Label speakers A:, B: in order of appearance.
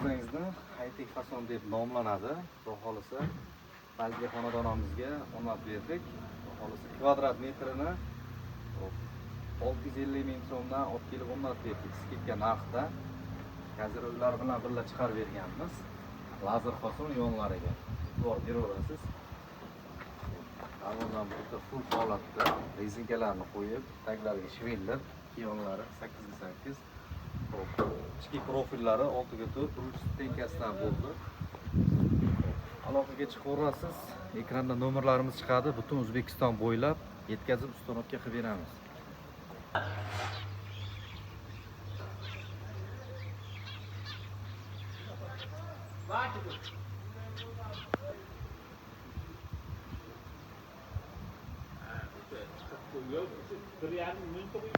A: mashinalarimizni high-tech fason deb nomlanadi. Xudo xolisa balki xonadonimizga o'rnatib berdik. Xudo xolisa kvadrat metrini 650 ming so'mdan olib kelib o'rnatib berdik. Skidka narxda. Hozir ular bilan birga chiqarib berganmiz. Lazer fason yonlariga e'tibor beraverasiz. Avvaldan bitta full holatda rezinkalarni qo'yib, taglariga shvellar, yonlari 8x8. Ichki profillari 6x4 rul stenkasidan bo'ldi. Aloqaga chiqaverasiz. Ekranda nomerlarimiz chiqadi. Butun O'zbekiston bo'ylab yetkazib ustonovka qilib beramiz.
B: Bir yarim ming to'g'ri.